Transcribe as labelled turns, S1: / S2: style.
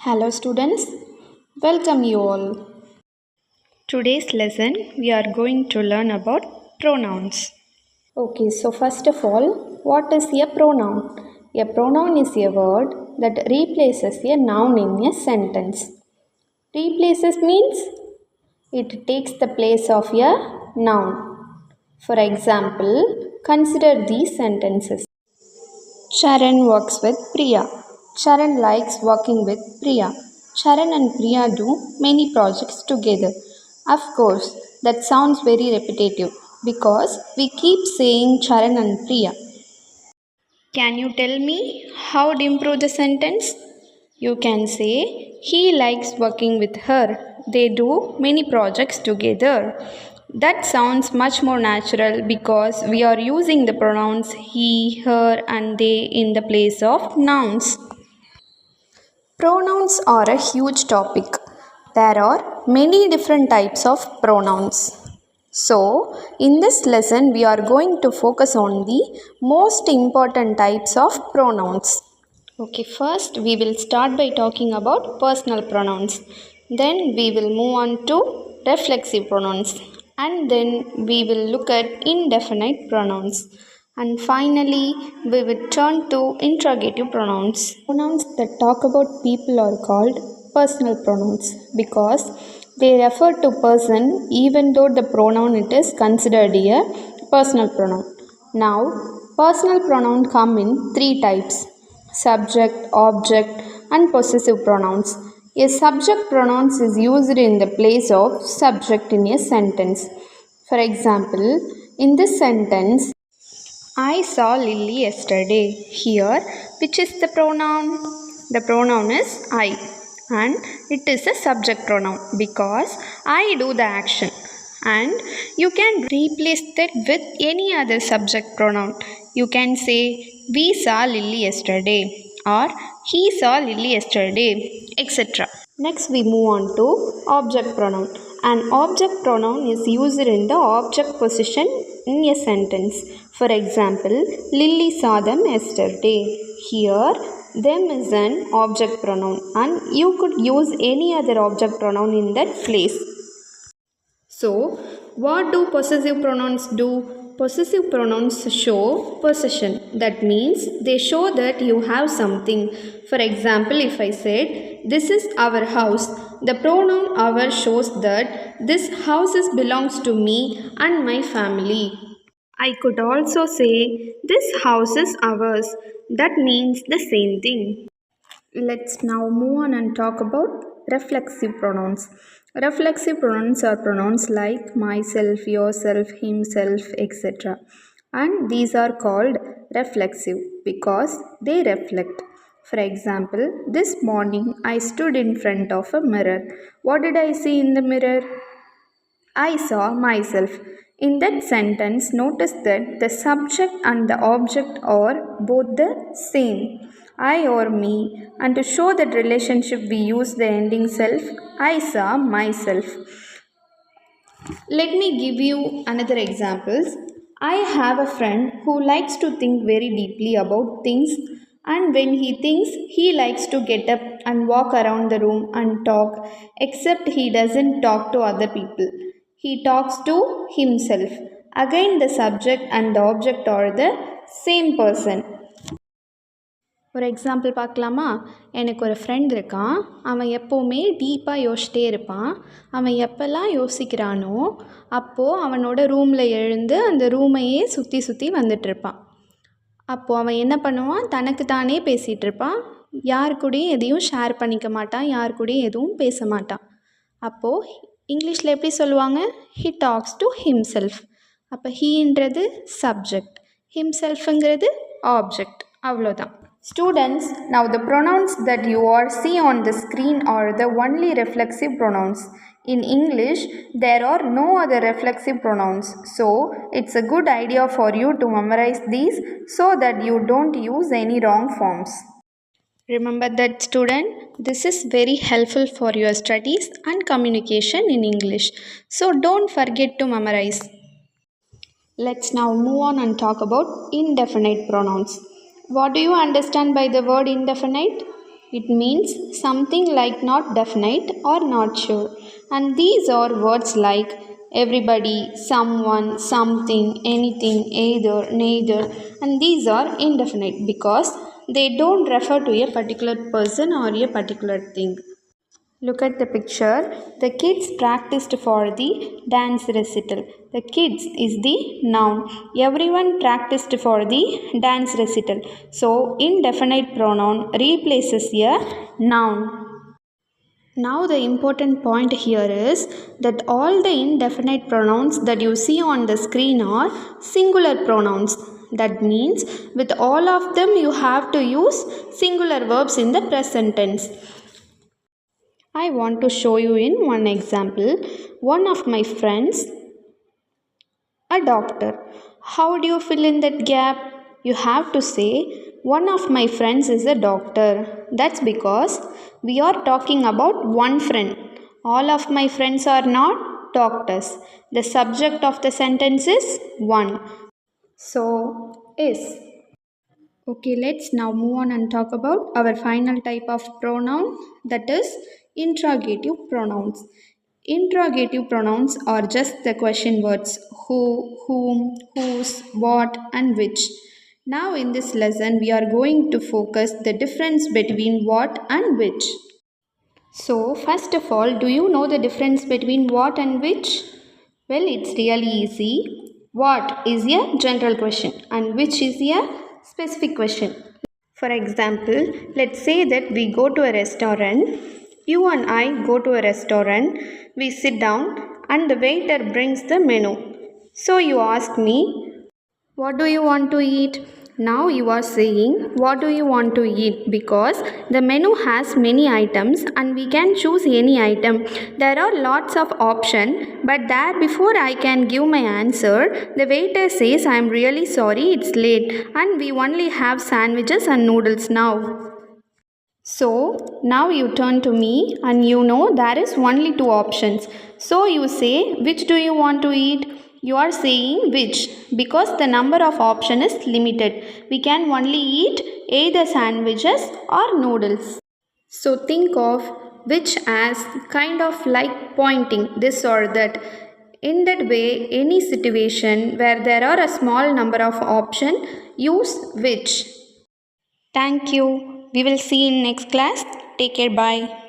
S1: Hello students, welcome you all. Today's lesson we are going to learn about pronouns. Okay, so first of all, what is a pronoun? A pronoun is a word that replaces a noun in a sentence. Replaces means it takes the place of a noun. For example, consider these sentences. Charan works with Priya. Charan likes working with Priya. Charan and Priya do many projects together. Of course, that sounds very repetitive because we keep saying Charan and Priya. Can you tell me how to improve the sentence? You can say, he likes working with her. They do many projects together. That sounds much more natural because we are using the pronouns he, her, and they in the place of nouns. Pronouns are a huge topic. There are many different types of pronouns. So, in this lesson, we are going to focus on the most important types of pronouns. Okay, first we will start by talking about personal pronouns. Then we will move on to reflexive pronouns. And then we will look at indefinite pronouns. And finally, we will turn to interrogative pronouns. Pronouns that talk about people are called personal pronouns because they refer to person even though the pronoun it is considered a personal pronoun. Now, personal pronoun come in three types: subject, object, and possessive pronouns. A subject pronoun is used in the place of subject in a sentence. For example, in this sentence, I saw Lily yesterday. Here, which is the pronoun? The pronoun is I, and it is a subject pronoun because I do the action. And you can replace that with any other subject pronoun. You can say, we saw Lily yesterday, or he saw Lily yesterday, etc. Next, we move on to object pronoun. An object pronoun is used in the object position in a sentence. For example, Lily saw them yesterday. Here, them is an object pronoun, and you could use any other object pronoun in that place. So, what do possessive pronouns do? Possessive pronouns show possession. That means they show that you have something. For example, if I said, this is our house, the pronoun our shows that this house belongs to me and my family. I could also say, this house is ours. That means the same thing. Let's now move on and talk about reflexive pronouns. Reflexive pronouns are pronouns like myself, yourself, himself, etc. And these are called reflexive because they reflect. For example, this morning I stood in front of a mirror. What did I see in the mirror? I saw myself. In that sentence, notice that the subject and the object are both the same, I or me, and to show that relationship, we use the ending self, I saw myself. Let me give you another examples. I have a friend who likes to think very deeply about things, and when he thinks, he likes to get up and walk around the room and talk, except he doesn't talk to other people. He talks to himself. Again, the subject and the object are the same person. ஒரு example பார்க்கலாமா? எனக்கு ஒரு friend இருக்கான். அவன் எப்போவுமே டீப்பாக யோசிச்சிட்டே இருப்பான். அவன் எப்போல்லாம் யோசிக்கிறானோ அப்போது அவனோட ரூமில் எழுந்து அந்த ரூமையே சுற்றி சுற்றி வந்துட்டுருப்பான். அப்போது அவன் என்ன பண்ணுவான்? தனக்கு தானே பேசிகிட்டு இருப்பான். யார் கூடயும் எதையும் ஷேர் பண்ணிக்க மாட்டான். யார் கூடயும் எதுவும் பேச மாட்டான். அப்போது இங்கிலீஷில் எப்படி சொல்லுவாங்க? He tax to himself. அப்போ ஹீன்றது சப்ஜெக்ட், ஹிம்செல்ஃபுங்கிறது ஆப்ஜெக்ட். அவ்வளோதான். Students, now the pronouns that you all see on the screen are the only reflexive pronouns. In English, there are no other reflexive pronouns. So, it's a good idea for you to memorize these so that you don't use any wrong forms. Remember that, student, this is very helpful for your studies and communication in English. So, don't forget to memorize. Let's now move on and talk about indefinite pronouns. What do you understand by the word indefinite? It means something like not definite or not sure. And these are words like everybody, someone, something, anything, either, neither. And these are indefinite because they don't refer to a particular person or a particular thing. Look at the picture. The kids practiced for the dance recital. The kids is the noun. Everyone practiced for the dance recital. So, indefinite pronoun replaces a noun. Now, the important point here is that all the indefinite pronouns that you see on the screen are singular pronouns. That means with all of them you have to use singular verbs in the present tense. I want to show you in one example. One of my friends, a doctor. How do you fill in that gap? You have to say, one of my friends is a doctor. That's because we are talking about one friend. All of my friends are not doctors. The subject of the sentence is one. So, is. Okay, let's now move on and talk about our final type of pronoun, that is interrogative pronouns. Interrogative pronouns are just the question words who, whom, whose, what, and which. Now, in this lesson, we are going to focus the difference between what and which. So, first of all, do you know the difference between what and which? Well, it's really easy. What is a general question and which is a specific question. For example, let's say that we go to a restaurant. You and I go to a restaurant. We sit down and the waiter brings the menu. So you ask me, what do you want to eat? Now you are saying, what do you want to eat? Because the menu has many items and we can choose any item. There are lots of options, but there before I can give my answer, the waiter says, I am really sorry, it's late and we only have sandwiches and noodles now. So now you turn to me and you know there is only two options. So you say, which do you want to eat? You are saying which because the number of options is limited. We can only eat either sandwiches or noodles. So think of which as kind of like pointing this or that. In that way, any situation where there are a small number of options, use which. Thank you. We will see in next class. Take care. Bye.